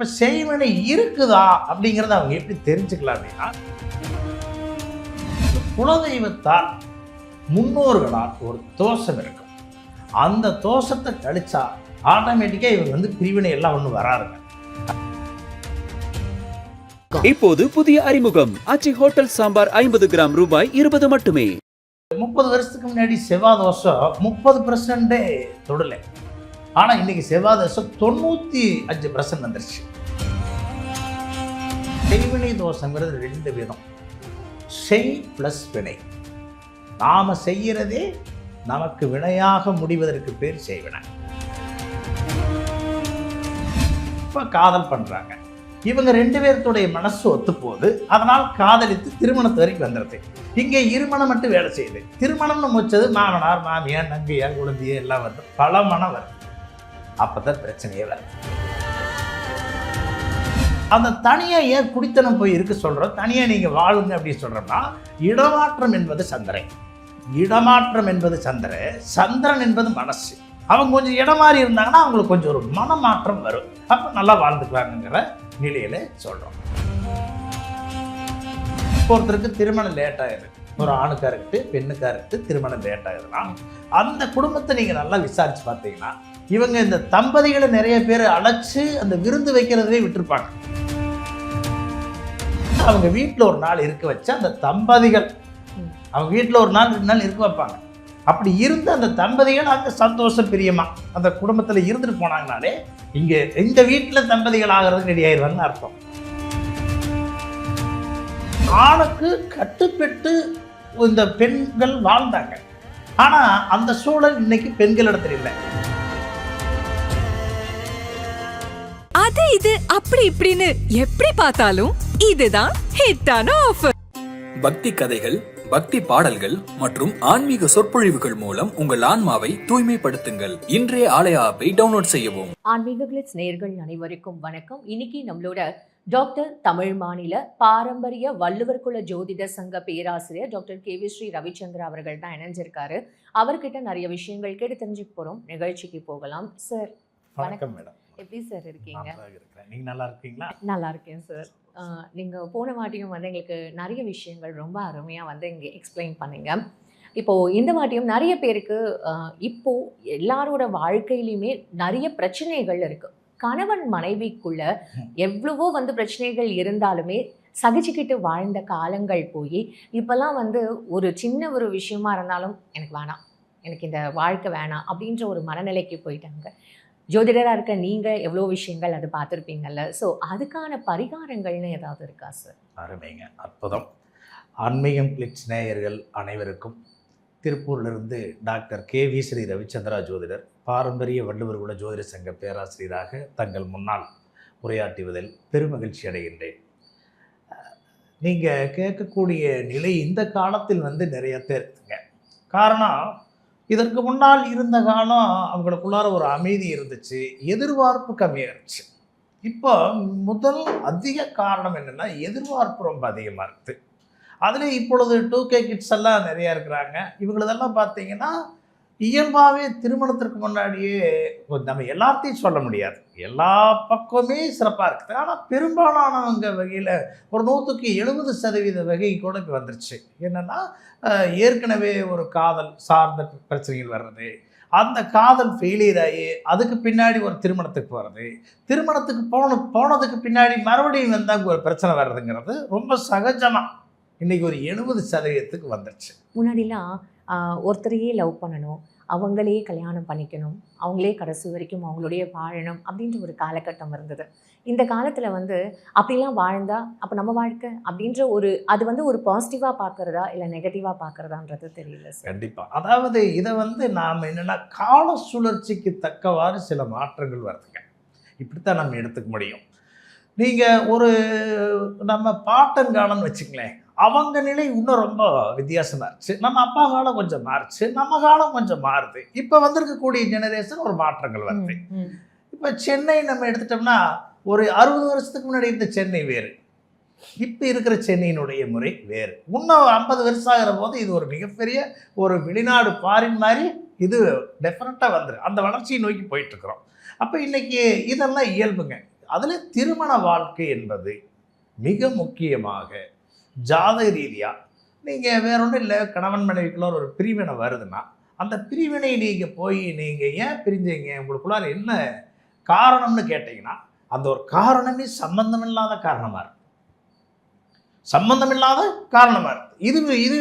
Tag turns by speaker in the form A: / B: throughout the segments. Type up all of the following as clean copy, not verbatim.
A: இப்போ செய்வினை இருக்குதா அப்படிங்கிறத அவங்க எப்படி தெரிஞ்சுக்கலாம் அப்படின்னா, குலதெய்வத்தால் முன்னோர்களால் ஒரு தோஷம் இருக்கும். அந்த தோஷத்தை கழிச்சா ஆட்டோமேட்டிக்காக இவங்க பிரிவினை எல்லாம் ஒன்றும் வராதுங்க.
B: இப்போது புதிய அறிமுகம் ஆச்சி ஹோட்டல் சாம்பார் 50 கிராம் ரூபாய் 20 மட்டுமே.
A: 30 வருஷத்துக்கு முன்னாடி செவ்வாய் தோஷம் 30% தொடலை. ஆனால் இன்னைக்கு செவ்வாய் தோஷம் 95% வந்துருச்சு. செய்வினை தோஷங்கிறது 2 விதம். செய் பிளஸ் வினை. நாம செய்யறதே நமக்கு வினையாக முடிவதற்கு பேர் செய்வினை. இப்போ காதல் பண்றாங்க. இவங்க 2 பேர்த்துடைய மனசு ஒத்து போகுது. அதனால் காதலித்து திருமணத்து வரைக்கும் வந்துடுது. இங்கே இருமணம் மட்டும் வேலை செய்யுது. திருமணம்னு முடிச்சது மாமனார் மாமியார் நம்பியார் குழந்தைய எல்லாம் வந்து பல மனம் வருது. அப்பதான் பிரச்சனையே வருது. அந்த தனியா ஏன் குடித்தனம் போய் இருக்க சொல்றோம், தனியா நீங்க வாழுங்க அப்படின்னு சொல்றோம்னா, இடமாற்றம் என்பது சந்திரன். இடமாற்றம் என்பது சந்திரன் என்பது மனசு. அவங்க கொஞ்சம் இடம் மாறி இருந்தாங்கன்னா அவங்களுக்கு கொஞ்சம் ஒரு மனமாற்றம் வரும். அப்போ நல்லா வாழ்ந்துக்குவாங்கிற நிலையில சொல்றோம். ஒருத்தருக்கு திருமணம் லேட் ஆகுது, ஒரு ஆணுக்கா இருக்கட்டு பெண்ணுக்கா இருக்கட்டு திருமணம் லேட் ஆகுதுன்னா, அந்த குடும்பத்தை நீங்க நல்லா விசாரிச்சு பார்த்தீங்கன்னா, இவங்க இந்த தம்பதிகளை நிறைய பேர் அழைச்சு அந்த விருந்து வைக்கிறதே விட்டுருப்பாங்க. அவங்க வீட்டில் ஒரு நாள் இருக்க வச்சு அந்த தம்பதிகள் அவங்க வீட்டில் ஒரு நாள் 2 நாள் இருக்க வைப்பாங்க. அப்படி இருந்து அந்த தம்பதிகள் அங்கே சந்தோஷம் பிரியமா அந்த குடும்பத்தில் இருந்துட்டு போனாங்கனாலே இங்கே இந்த வீட்டில் தம்பதிகள் ஆகிறது ரெடி ஆயிடுவாங்கன்னு அர்த்தம். ஆணுக்கு கட்டுப்பட்டு இந்த பெண்கள் வாழ்ந்தாங்க. ஆனால் அந்த சூழல் இன்னைக்கு பெண்களிடத்தில் இல்லை.
C: அது இது அப்படி இப்படின்னு எப்படி பார்த்தாலும் இதுதான் ஹிட்டான ஆஃபர்.
D: பக்தி கதைகள், பக்தி பாடல்கள் மற்றும் ஆன்மீக சொற்பொழிவுகள் மூலம் உங்கள் ஆன்மாவை தூய்மைப்படுத்துங்கள். இன்றைய ஆலய ஆப்பை டவுன்லோட் செய்யவும்.
E: ஆன்மீக கிளிட்ஸ் நேயர்கள் அனைவருக்கும் வணக்கம். இன்னைக்கு நம்மளோட டாக்டர் தமிழ் மாநில பாரம்பரிய வள்ளுவர் குல ஜோதிட சங்க பேராசிரியர் டாக்டர் KV ஸ்ரீ ரவிச்சந்திரா அவர்கள் தான் இணைஞ்சிருக்காரு. அவர்கிட்ட நிறைய விஷயங்கள் கேட்டு தெரிஞ்சுக்க போறோம். நிகழ்ச்சிக்கு போகலாம். சார்
A: வணக்கம் மேடம்.
E: எப்படி சார் இருக்கீங்க?
A: நீங்க நல்லா இருக்கீங்களா?
E: நல்லா இருக்கேன் சார். நீங்கள் போன வாட்டியும் வந்து எங்களுக்கு நிறைய விஷயங்கள் ரொம்ப அருமையாக வந்து இங்கே எக்ஸ்பிளைன் பண்ணீங்க. இப்போது இந்த வாட்டியும் நிறைய பேருக்கு இப்போது எல்லாரோட வாழ்க்கையிலையுமே நிறைய பிரச்சனைகள் இருக்குது. கணவன் மனைவிக்குள்ள எவ்வளவோ வந்து பிரச்சனைகள் இருந்தாலுமே சகிச்சுக்கிட்டு வாழ்ந்த காலங்கள் போய் இப்போல்லாம் வந்து ஒரு சின்ன ஒரு விஷயமா இருந்தாலும் எனக்கு வேணாம், எனக்கு இந்த வாழ்க்கை வேணாம் அப்படின்ற ஒரு மனநிலைக்கு போயிட்டாங்க. ஜோதிடராக இருக்க நீங்கள் எவ்வளோ விஷயங்கள் அது பார்த்துருப்பீங்கல்ல, ஸோ அதுக்கான பரிகாரங்கள்னு ஏதாவது இருக்கா சார்?
A: அருமைங்க, அற்புதம். ஆன்மீகம் கிளிட்ஸ் நேயர்கள் அனைவருக்கும் திருப்பூரிலிருந்து டாக்டர் KV ஸ்ரீ ரவிச்சந்திரா ஜோதிடர், பாரம்பரிய வள்ளுவர் குல ஜோதிட சங்க பேராசிரியராக தங்கள் முன்னால் உரையாற்றுவதில் பெருமகிழ்ச்சி அடைகின்றேன். நீங்கள் கேட்கக்கூடிய நிலை இந்த காலத்தில் நிறைய பேர் இருக்குங்க. காரணம், இதற்கு முன்னால் இருந்த காலம் அவங்களுக்குள்ளார ஒரு அமைதி இருந்துச்சு, எதிர்பார்ப்பு கம்மியாகிடுச்சு. இப்போ முதல் அதிக காரணம் என்னென்னா, எதிர்பார்ப்பு ரொம்ப அதிகமாக இருக்குது. அதில் இப்பொழுது 2K கிட்ஸ் எல்லாம் நிறையா இருக்கிறாங்க. இவங்களதெல்லாம் பார்த்தீங்கன்னா இயல்பாகவே திருமணத்திற்கு முன்னாடியே நம்ம எல்லாத்தையும் சொல்ல முடியாது, எல்லா பக்கமே சிறப்பாக இருக்குது. ஆனால் பெரும்பாலானவங்க வகையில் ஒரு 100க்கு 70% வகை கூட இப்போ வந்துருச்சு. என்னென்னா, ஏற்கனவே ஒரு காதல் சார்ந்த பிரச்சனைகள் வர்றது, அந்த காதல் ஃபெயிலியர் ஆகி அதுக்கு பின்னாடி ஒரு திருமணத்துக்கு போகிறது, திருமணத்துக்கு போனதுக்கு பின்னாடி மறுபடியும் வந்தால் ஒரு பிரச்சனை வர்றதுங்கிறது ரொம்ப சகஜமாக இன்றைக்கி ஒரு 70% வந்துருச்சு.
E: முன்னாடிலாம் ஒருத்தரையே லவ் பண்ணணும், அவங்களே கல்யாணம் பண்ணிக்கணும், அவங்களே கடைசி வரைக்கும் அவங்களுடைய வாழணும் அப்படின்ற ஒரு காலகட்டம் இருந்தது. இந்த காலத்தில் வந்து அப்படிலாம் வாழ்ந்தா அப்போ நம்ம வாழ்க்கை அப்படின்ற ஒரு அது வந்து ஒரு பாசிட்டிவாக பார்க்குறதா இல்லை நெகட்டிவாக பார்க்குறதான்றது தெரியல சார்.
A: கண்டிப்பாக. அதாவது இதை நாம் என்னென்னா, கால சுழற்சிக்கு தக்கவாறு சில மாற்றங்கள் வருதுங்க. இப்படித்தான் நம்ம எடுத்துக்க முடியும். நீங்கள் ஒரு நம்ம பாட்டங்காலன்னு வச்சுங்களேன், அவங்க நிலை இன்னும் ரொம்ப வித்தியாசமாக இருந்துச்சு. நம்ம அப்பா காலம் கொஞ்சம் மாறுச்சு, நம்ம காலம் கொஞ்சம் மாறுது. இப்போ வந்திருக்கக்கூடிய ஜெனரேஷன் ஒரு மாற்றங்கள் வருது. இப்போ சென்னை நம்ம எடுத்துட்டோம்னா, ஒரு 60 வருஷத்துக்கு முன்னாடி இருந்த சென்னை வேறு, இப்போ இருக்கிற சென்னையினுடைய முறை வேறு. இன்னும் 50 வருஷம் ஆகிற போது இது ஒரு மிகப்பெரிய ஒரு வெளிநாடு ஃபாரின் மாதிரி இது டெஃபினட்டாக வந்துடும். அந்த வளர்ச்சியை நோக்கி போயிட்டுருக்குறோம். அப்போ இன்றைக்கி இதெல்லாம் இயல்புங்க. அதில் திருமண வாழ்க்கை என்பது மிக முக்கியமாக ஜாதக ரீதியாக நீங்கள் வேற ஒன்றும் இல்லை, கணவன் மனைவிக்குள்ள ஒரு பிரிவினை வருதுன்னா அந்த பிரிவினை நீங்கள் போய் நீங்கள் ஏன் பிரிஞ்சீங்க, உங்களுக்குள்ளார என்ன காரணம்னு கேட்டிங்கன்னா அந்த ஒரு காரணமே சம்பந்தமில்லாத காரணமாக இருக்கு. சம்பந்தமில்லாத காரணமாக இருக்குது. இது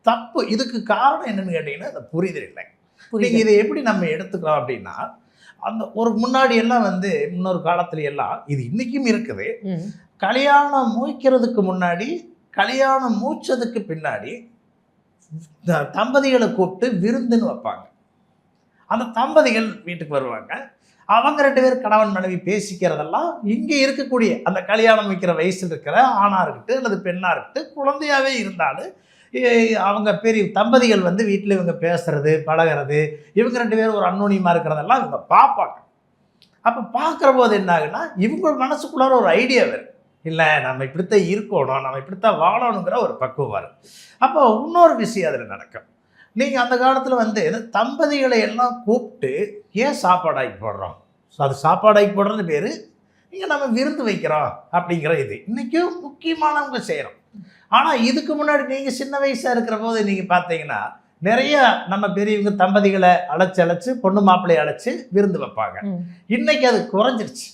A: தப்பு. இதுக்கு காரணம் என்னன்னு கேட்டிங்கன்னா அந்த புரிதல் இல்லை. நீங்கள் இதை எப்படி நம்ம எடுத்துக்கலாம் அப்படின்னா, அந்த ஒரு முன்னாடி எல்லாம் முன்னொரு காலத்துல எல்லாம் இது இன்றைக்கும் இருக்குது, கல்யாணம் மூய்க்கிறதுக்கு முன்னாடி கல்யாணம் மூச்சதுக்கு பின்னாடி தம்பதிகளை கூப்பிட்டு விருந்துன்னு வைப்பாங்க. அந்த தம்பதிகள் வீட்டுக்கு வருவாங்க. அவங்க 2 பேர் கணவன் மனைவி பேசிக்கிறதெல்லாம் இங்கே இருக்கக்கூடிய அந்த கல்யாணம் வைக்கிற வயசில் இருக்கிற ஆணாக இருக்கட்டும் அல்லது பெண்ணாக இருக்கட்டும், குழந்தையாகவே இருந்தாலும் அவங்க பெரிய தம்பதிகள் வீட்டில் இவங்க பேசுறது பழகிறது, இவங்க 2 பேரும் ஒரு அன்னோனியமாக இருக்கிறதெல்லாம் இவங்க பார்ப்பாங்க. அப்போ பார்க்குற போது என்ன ஆகுன்னா, இவங்க மனசுக்குள்ளார ஒரு ஐடியா வரும், இல்லை நம்ம இப்படித்தான் இருக்கணும், நம்ம இப்படித்தான் வாழணுங்கிற ஒரு பக்குவம் வரும். அப்போ இன்னொரு விஷயம் அதில் நடக்கும். நீங்கள் அந்த காலத்தில் தம்பதிகளை எல்லாம் கூப்பிட்டு ஏன் சாப்பாடாக்கி போடுறோம், அது சாப்பாடாக்கி போடுறது பேர், இங்கே நம்ம விருந்து வைக்கிறோம் அப்படிங்கிற இது இன்றைக்கும் முக்கியமானவங்க செய்கிறோம். ஆனால் இதுக்கு முன்னாடி நீங்கள் சின்ன வயசாக இருக்கிற போது நீங்கள் பார்த்தீங்கன்னா நிறைய நம்ம பெரியவங்க தம்பதிகளை அழைச்சி பொண்ணு மாப்பிள்ளையை அழைச்சி விருந்து வைப்பாங்க. இன்னைக்கு அது குறைஞ்சிருச்சு.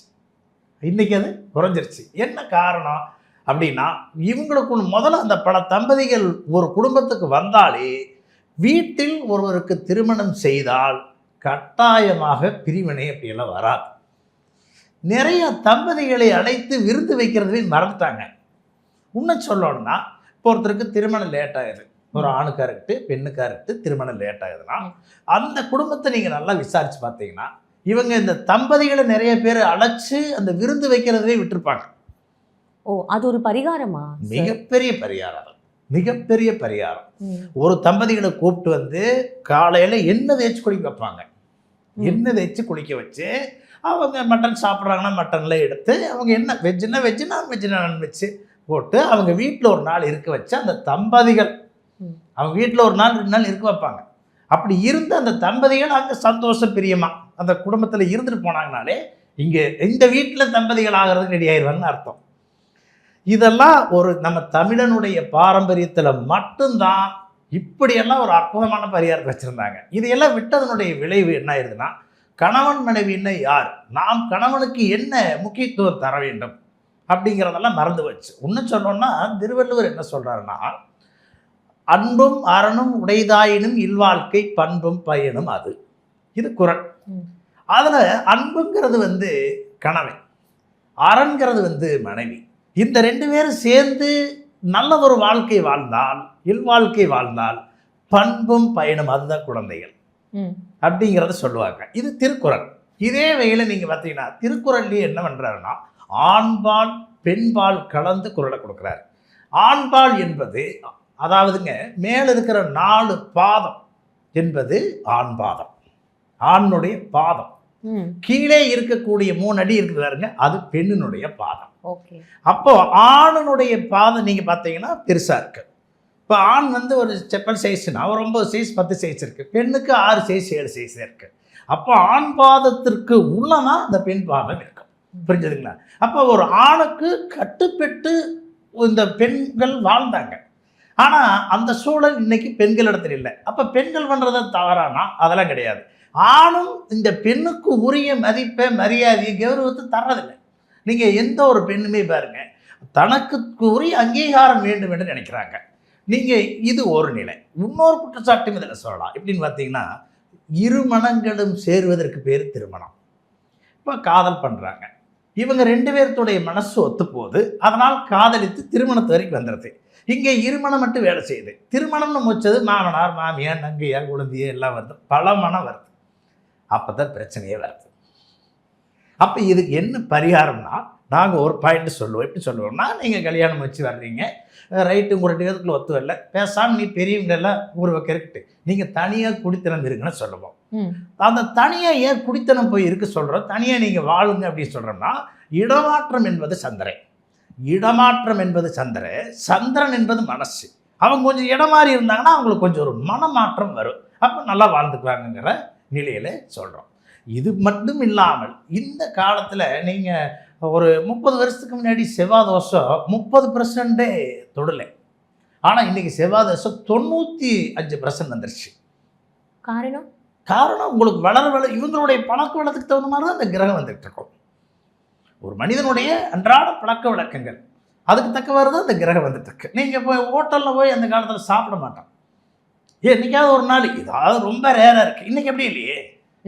A: என்ன காரணம் அப்படின்னா, இவங்களுக்கு முதல்ல அந்த பல தம்பதிகள் ஒரு குடும்பத்துக்கு வந்தாலே வீட்டில் ஒருவருக்கு திருமணம் செய்தால் கட்டாயமாக பிரிவினை அப்படியெல்லாம் வராது. நிறைய தம்பதிகளை அழைத்து விருந்து வைக்கிறதுவே மறந்துட்டாங்க. இன்னும் சொல்லணும்னா, இப்போ ஒருத்தருக்கு திருமணம் லேட் ஆகுது, ஒரு ஆணுக்காக இருக்கட்டும் பெண்ணுக்காக இருக்கட்டும் திருமணம் லேட் ஆகுதுன்னா அந்த குடும்பத்தை நீங்கள் நல்லா விசாரித்து பார்த்தீங்கன்னா இவங்க இந்த தம்பதிகளை நிறைய பேர் அழைச்சி அந்த விருந்து வைக்கிறதே விட்டுருப்பாங்க.
E: அது ஒரு பரிகாரமா?
A: மிகப்பெரிய பரிகாரம். ஒரு தம்பதிகளை கூப்பிட்டு காலையில் எண்ணெய் தேய்ச்சி குளிக்க வைப்பாங்க. எண்ணெய் தேய்ச்சி குளிக்க வச்சு அவங்க மட்டன் சாப்பிட்றாங்கன்னா மட்டனில் எடுத்து அவங்க என்ன வெஜ்ஜுன்னா வெஜ்ஜு, நான்வெஜ்ஜுன்னா நான்வெஜ்ஜு போட்டு அவங்க வீட்டில் ஒரு நாள் இருக்க வச்சு அந்த தம்பதிகள் அவங்க வீட்டில் ஒரு நாள் 2 நாள் இருக்க வைப்பாங்க. அப்படி இருந்து அந்த தம்பதிகள் அங்கே சந்தோஷம் பிரியமாக அந்த குடும்பத்தில் இருந்துட்டு போனாங்கனாலே இங்கே இந்த வீட்டில் தம்பதிகள் ஆகிறதுக்கு ரெடி ஆயிடுவாங்கன்னு அர்த்தம். இதெல்லாம் ஒரு நம்ம தமிழனுடைய பாரம்பரியத்தில் மட்டும்தான் இப்படியெல்லாம் ஒரு அற்புதமான பரிகாரத்தை வச்சுருந்தாங்க. இதையெல்லாம் விட்டதனுடைய விளைவு என்ன ஆயிடுதுன்னா, கணவன் மனைவின்னா யார், நாம் கணவனுக்கு என்ன முக்கியத்துவம் தர வேண்டும் அப்படிங்கிறதெல்லாம் மறந்து வச்சு. இன்னும் சொல்லணும்னா திருவள்ளுவர் என்ன சொல்கிறாருன்னா, அன்பும் அறனும் உடைதாயினும் இல்வாழ்க்கை பண்பும் பயனும் அது. இது குறள். அதில் அன்புங்கிறது கணவன், அறன்கிறது மனைவி. இந்த 2 பேரும் சேர்ந்து நல்ல ஒரு வாழ்க்கை வாழ்ந்தால், இல்வாழ்க்கை வாழ்ந்தால் பண்பும் பயனும் அதுதான் குழந்தைகள் அப்படிங்கிறத சொல்லுவாங்க. இது திருக்குறள். இதே வகையில் நீங்கள் பார்த்தீங்கன்னா திருக்குறள்லேயே என்ன பண்ணுறாருன்னா, ஆண்பால் பெண்பால் கலந்து குறளை கொடுக்குறாரு. ஆண்பால் என்பது அதாவதுங்க மேலே இருக்கிற 4 பாதம் என்பது ஆண் பாதம், ஆணுடைய பாதம். கீழே இருக்கக்கூடிய 3 அடி இருக்குதாருங்க, அது பெண்ணினுடைய பாதம். அப்போ ஆணுடைய பாதம் நீங்க பார்த்தீங்கன்னா பெருசா இருக்கு. இப்போ ஆண் ஒரு செப்பல் சைஸ்னா ஒரு 9 சைஸ் 10 சைஸ் இருக்கு, பெண்ணுக்கு 6 சைஸ் 7 சைஸ் இருக்கு. அப்போ ஆண் பாதத்திற்கு உள்ளதான் அந்த பெண் பாதம் இருக்கும். புரிஞ்சுதுங்களா? அப்போ ஒரு ஆணுக்கு கட்டுப்பட்டு இந்த பெண்கள் வாழ்ந்தாங்க. ஆனால் அந்த சூழல் இன்னைக்கு பெண்கள் இடத்துல இல்லை. அப்போ பெண்கள் பண்ணுறத தவறானா அதெல்லாம் கிடையாது. ஆணும் இந்த பெண்ணுக்கு உரிய மதிப்பை மரியாதையை கௌரவத்தை தர்றதில்லை. நீங்கள் எந்த ஒரு பெண்ணுமே பாருங்க, தனக்கு உரிய அங்கீகாரம் வேண்டும் என்று நினைக்கிறாங்க. நீங்கள் இது ஒரு நிலை. இன்னொரு குற்றச்சாட்டும் இதில் சொல்லலாம். எப்படின்னு பார்த்தீங்கன்னா, இரு மனங்களும் சேருவதற்கு பேர் திருமணம். இப்போ காதல் பண்ணுறாங்க, இவங்க 2 பேர்த்துடைய மனசு ஒத்து போகுது, அதனால் காதலித்து திருமணத்து வரைக்கும் வந்துடுது. இங்கே இருமணம் மட்டும் வேலை செய்யுது. திருமணம்னு முடிச்சது மாமனார் மாமியார் நங்கையார் குழந்தைய எல்லாம் வருது, பல மனம் வருது. அப்போ தான் பிரச்சனையே வருது. அப்போ இதுக்கு என்ன பரிகாரம்னா, நாங்கள் ஒரு பாயிண்ட் சொல்லுவோம். எப்படி சொல்லுவோம்னா, நீங்கள் கல்யாணம் வச்சு வர்றீங்க, ரைட்டு உங்கள் 2 பேருக்குள்ள ஒத்து வரல, பேசாமல் நீ பெரியவங்க எல்லாம் ஊர் வைக்க இருக்கட்டு, நீங்கள் தனியாக குடித்தனம் இருக்குன்னு சொல்லுவோம். அந்த தனியாக ஏன் குடித்தனம் போய் இருக்க சொல்கிறோம், தனியாக நீங்கள் வாழுங்க அப்படின்னு சொல்கிறோம்னா, இடமாற்றம் என்பது சந்திரன், இடமாற்றம் என்பது சந்திரன் என்பது மனசு. அவங்க கொஞ்சம் இடம் மாறி இருந்தாங்கன்னா அவங்களுக்கு கொஞ்சம் ஒரு மனமாற்றம் வரும். அப்போ நல்லா வாழ்ந்துக்குவாங்கங்கிற நிலையில் சொல்கிறோம். இது மட்டும் இல்லாமல் இந்த காலத்தில் நீங்கள் ஒரு 30 வருஷத்துக்கு முன்னாடி செவ்வாய் தோஷம் 30% தொடலை. ஆனால் இன்றைக்கி செவ்வாய் தோஷம் 95% வந்துருச்சு. காரணம் உங்களுக்கு வளர இவங்களுடைய பழக்க வழக்கத்துக்கு தகுந்த மாதிரி தான் அந்த கிரகம் வந்துகிட்டு இருக்கும். ஒரு மனிதனுடைய அன்றாட பழக்க வழக்கங்கள் அதுக்கு தக்கவாறு தான் அந்த கிரகம் வந்துட்டு இருக்கு. நீங்கள் போய் ஹோட்டலில் போய் அந்த காலத்தில் சாப்பிட மாட்டோம். என்னைக்காவது ஒரு நாள் இதாவது ரொம்ப ரேராக இருக்குது. இன்றைக்கி எப்படி இல்லையே,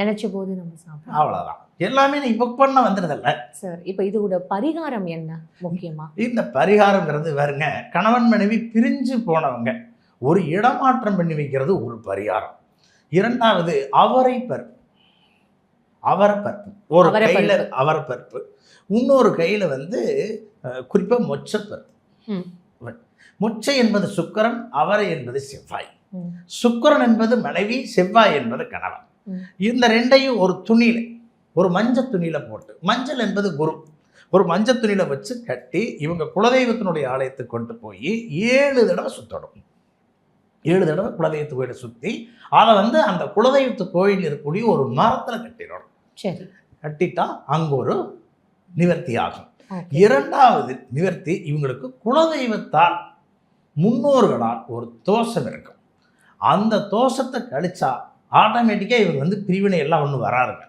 E: நினைச்ச போது நம்ம சாப்பிடலாம்,
A: அவ்வளோதான். எல்லாமே நீ புக் பண்ண வந்துடுதில்ல
E: சார். இப்போ இதோட பரிகாரம் என்ன முக்கியமா? இந்த
A: பரிகாரங்கிறது வேறுங்க. கணவன் மனைவி பிரிஞ்சு போனவங்க ஒரு இடமாற்றம் பண்ணி வைக்கிறது ஒரு பரிகாரம். இரண்டாவது அவரைப்பருப்பு. ஒரு கையில் அவரைப்பருப்பு, இன்னொரு கையில் குறிப்பாக மொச்சப்பருப்பு. மொச்சை என்பது சுக்கிரன், அவரை என்பது செவ்வாய். சுக்கிரன் என்பது மனைவி, செவ்வாய் என்பது கணவன். இந்த ரெண்டையும் ஒரு துணியில், ஒரு மஞ்சள் துணியில் போட்டு, மஞ்சள் என்பது குரு, ஒரு மஞ்சள் துணியில் வச்சு கட்டி இவங்க குலதெய்வத்தினுடைய ஆலயத்துக்கு கொண்டு போய் 7 தடவை சுற்றணும். 7 தடவை குலதெய்வத்து கோயிலை சுற்றி அதை அந்த குலதெய்வத்து கோயில் இருக்கக்கூடிய ஒரு மரத்தில் கட்டிடணும்.
E: சரி,
A: கட்டிட்டா அங்கே ஒரு நிவர்த்தி ஆகும். இரண்டாவது நிவர்த்தி, இவங்களுக்கு குலதெய்வத்தால் முன்னோர்களால் ஒரு தோஷம் இருக்கும். அந்த தோஷத்தை கழிச்சா ஆட்டோமேட்டிக்காக இவங்க பிரிவினை எல்லாம் ஒன்றும் வராதுங்க.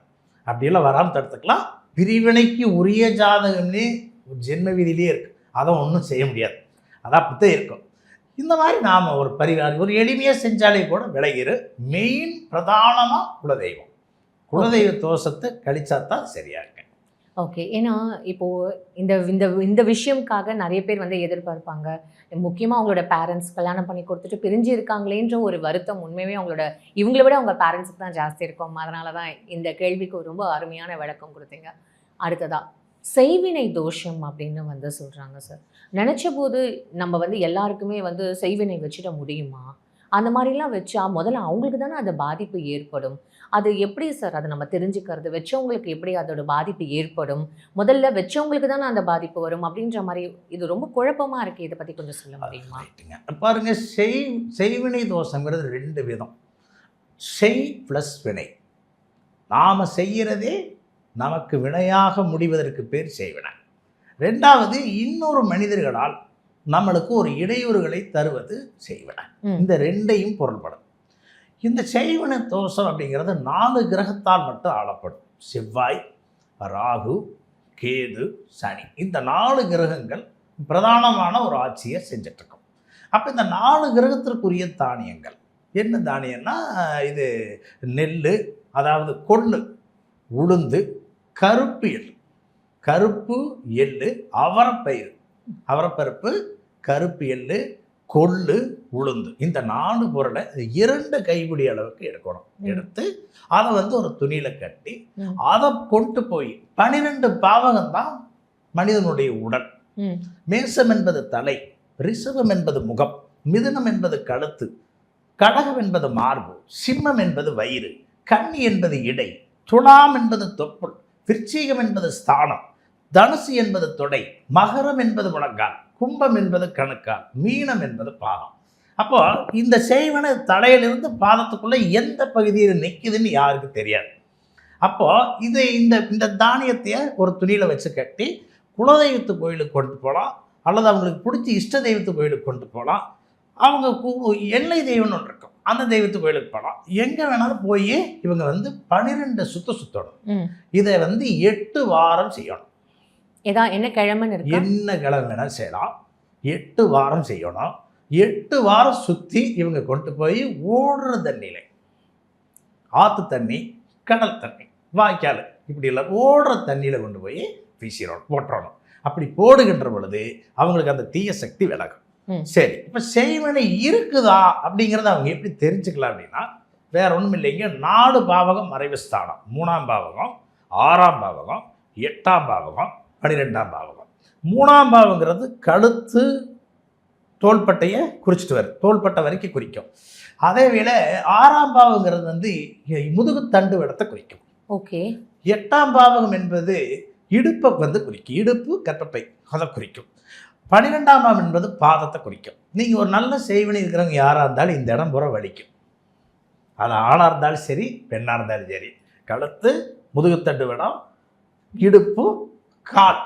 A: அப்படியெல்லாம் வராமல் தடுத்துக்கலாம். பிரிவினைக்கு உரிய ஜாதகம்னே ஜென்ம விதியிலே இருக்குது. அதை ஒன்றும் செய்ய முடியாது. அதான் அப்படித்தான் இருக்கும். இந்த மாதிரி நாம் ஒரு பரிகாரம் ஒரு எளிமையாக செஞ்சாலே கூட விளையிறு. மெயின் பிரதானமாக குலதெய்வ தோஷத்தை கழிச்சாதான் சரியா இருக்கு.
E: ஓகே. ஏன்னா இப்போது இந்த இந்த இந்த விஷயம்காக நிறைய பேர் எதிர்பார்ப்பாங்க. முக்கியமாக அவங்களோட பேரண்ட்ஸ் கல்யாணம் பண்ணி கொடுத்துட்டு பிரிஞ்சு இருக்காங்களேன்ற ஒரு வருத்தம் உண்மையுமே இவங்கள விட அவங்க பேரண்ட்ஸுக்கு தான் ஜாஸ்தி இருக்கும். அதனால தான் இந்த கேள்விக்கு ரொம்ப அருமையான விளக்கம் கொடுத்தீங்க. அடுத்ததா செய்வினை தோஷம் அப்படின்னு சொல்கிறாங்க சார். நினச்ச போது நம்ம எல்லாருக்குமே செய்வினை வச்சுட முடியுமா? அந்த மாதிரிலாம் வச்சா முதல்ல அவங்களுக்கு தானே அந்த பாதிப்பு ஏற்படும். அது எப்படி சார் அதை நம்ம தெரிஞ்சுக்கிறது? வச்சவங்களுக்கு எப்படி அதோட பாதிப்பு ஏற்படும்? முதல்ல வச்சவங்களுக்கு தானே அந்த பாதிப்பு வரும் அப்படின்ற மாதிரி இது ரொம்ப குழப்பமாக இருக்குது. இதை பற்றி கொஞ்சம் சொல்ல முடியுமா?
A: பாருங்க, செய்வினை தோஷங்கிறது 2 விதம். செய் ப்ளஸ் வினை. நாம் செய்கிறதே நமக்கு வினையாக முடிவதற்கு பேர் செய்வினை. ரெண்டாவது, இன்னொரு மனிதர்களால் நம்மளுக்கு ஒரு இடையூறுகளை தருவது செய்வினை. இந்த 2ஐயும் பொருள்படும். இந்த செய்வினை தோஷம் அப்படிங்கிறது 4 கிரகத்தால் மட்டும் ஆளப்படும். செவ்வாய், ராகு, கேது, சனி. இந்த 4 கிரகங்கள் பிரதானமான ஒரு ஆட்சியை செஞ்சிட்ருக்கோம். அப்போ இந்த 4 கிரகத்திற்குரிய தானியங்கள் என்ன தானியம்னா, இது நெல், அதாவது கொள்ளு, உளுந்து, கருப்பு எள்ளு, அவரைப்பருப்பு, கருப்பு எள்ளு, கொள்ளு, உளுந்து. இந்த 4 பொருளை 2 கைப்பிடி அளவுக்கு எடுக்கணும். எடுத்து அதை ஒரு துணியில் கட்டி அதை கொண்டு போய் 12 பாவகம் தான் மனிதனுடைய உடல். மேசம் என்பது தலை, ரிஷபம் என்பது முகம், மிதுனம் என்பது கழுத்து, கடகம் என்பது மார்பு, சிம்மம் என்பது வயிறு, கன்னி என்பது இடை, துலாம் என்பது தொப்புள், விருச்சிகம் என்பது ஸ்தானம், தனுசு என்பது தொடை, மகரம் என்பது முழங்கால், கும்பம் என்பது கணுக்கால், மீனம் என்பது பாதம். அப்போ இந்த செய்வன தலையிலிருந்து பாதத்துக்குள்ளே எந்த பகுதியில் நிற்குதுன்னு யாருக்கு தெரியாது. அப்போது இந்த தானியத்தையே ஒரு துணியில் வச்சு கட்டி குலதெய்வத்து கோயிலுக்கு கொண்டு போகலாம், அல்லது அவங்களுக்கு பிடிச்சி இஷ்ட தெய்வத்து கோயிலுக்கு கொண்டு போகலாம். அவங்க எல்லை தெய்வம்னு ஒன்று இருக்கும், அந்த தெய்வத்து கோயிலுக்கு போகலாம். எங்கே வேணாலும் போய் இவங்க 12 சுத்தணும். இதை 8 வாரம் செய்யணும்.
E: என்ன கிழமை
A: வேணாலும் செய்யலாம். 8 வாரம் செய்யணும். 8 வாரம் சுற்றி இவங்க கொண்டு போய் ஓடுற தண்ணியில், ஆற்று தண்ணி, கடல் தண்ணி, வாய்க்கால், இப்படி எல்லாம் ஓடுற தண்ணியில் கொண்டு போய் போட்டுறணும். அப்படி போடுகின்ற பொழுது அவங்களுக்கு அந்த தீய சக்தி விலகும். சரி, இப்போ செய்வினை இருக்குதா அப்படிங்கிறத அவங்க எப்படி தெரிஞ்சுக்கலாம் அப்படின்னா, வேற ஒன்றும் இல்லைங்க. 4 பாவகம் மறைவு ஸ்தானம், 3ஆம் பாவகம், 6ஆம் பாவகம், 8ஆம் பாவகம், 12ஆம் பாவகம். 3ஆம் பாவங்கிறது கழுத்து தோள்பட்டையை குறிச்சிட்டு வரும், தோள்பட்டை வரைக்கும் குறிக்கும். அதே வேளை 6ஆம் பாவங்கிறது முதுகு தண்டு இடத்தை குறிக்கும்.
E: ஓகே.
A: 8ஆம் பாவகம் என்பது இடுப்பை குறிக்கும், இடுப்பு கர்ப்பப்பை அதை குறிக்கும். 12ஆம் பாவம் என்பது பாதத்தை குறிக்கும். நீங்கள் ஒரு நல்ல செய்வினை இருக்கிறவங்க யாராக இருந்தாலும் இந்த இடம் பூரா வலிக்கும். அது ஆணாக இருந்தாலும் சரி, பெண்ணாக இருந்தாலும் சரி. கழுத்து, முதுகுத்தண்டு இடம், இடுப்பு, கால்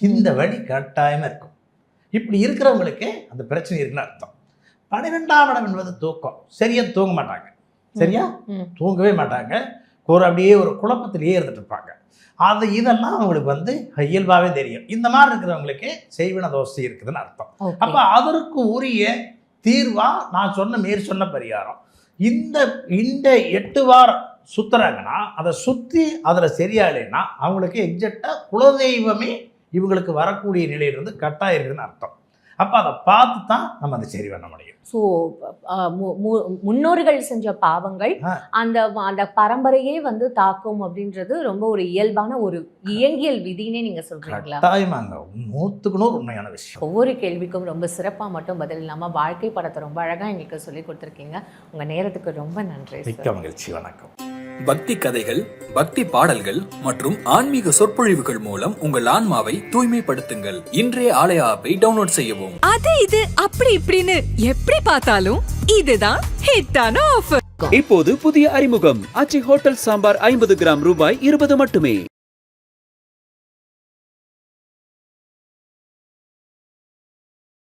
A: இந்த வழி கட்டாயமாக இருக்கும். இப்படி இருக்கிறவங்களுக்கு அந்த பிரச்சனை இருக்குன்னு அர்த்தம். 12ஆம் இடம் என்பது தூக்கம். சரியா தூங்க மாட்டாங்க. சரியா தூங்கவே மாட்டாங்க. அப்படியே ஒரு குழப்பத்திலேயே இருந்துட்டு இருப்பாங்க. இதெல்லாம் அவங்களுக்கு வந்து இயல்பாகவே தெரியும். இந்த மாதிரி இருக்கிறவங்களுக்கு செய்வின தோஷம் இருக்குதுன்னு அர்த்தம். அப்போ அதற்கு உரிய தீர்வா நான் சொன்ன பரிகாரம் இந்த 8 வாரம் சுத்துறாங்கன்னா அதை சுற்றி அதில் சரியா இல்லைன்னா அவங்களுக்கு எக்ஸாக்டாக குலதெய்வமே இவங்களுக்கு வரக்கூடிய நிலையிலிருந்து கட்டாயம் இருக்குதுன்னு அர்த்தம். அப்போ அதை பார்த்து தான் நம்ம அதை சரி பண்ண முடியும்.
E: ஸோ முன்னோர்கள் செஞ்ச பாவங்கள் அந்த பரம்பரையே வந்து தாக்கும் அப்படின்றது ரொம்ப ஒரு இயல்பான ஒரு இயங்கியல் விதினே நீங்க சொல்றீங்களா?
A: கட்டாயமாங்க, 100% உண்மையான விஷயம்.
E: ஒவ்வொரு கேள்விக்கும் ரொம்ப சிறப்பா மட்டும் பதில் இல்லாம வாழ்க்கை படத்தை ரொம்ப அழகா எங்களுக்கு சொல்லி கொடுத்துருக்கீங்க. உங்க நேரத்துக்கு ரொம்ப நன்றி.
A: மிக்க மகிழ்ச்சி. வணக்கம்.
D: பக்தி கதைகள், பக்தி பாடல்கள் மற்றும் ஆன்மீக சொற்பொழிவுகள் மூலம் உங்கள் ஆன்மாவை தூய்மைப்படுத்துங்கள். இன்றைய ஆலய ஆப்பை டவுன்லோட் செய்யவும்.
C: அது இது அப்படி இப்படின்னு எப்படி பார்த்தாலும் இதுதான் ஹிட்டான ஆஃபர்.
B: இப்போது புதிய அறிமுகம் ஆச்சி ஹோட்டல் சாம்பார் 50 கிராம் ரூபாய் 20 மட்டுமே.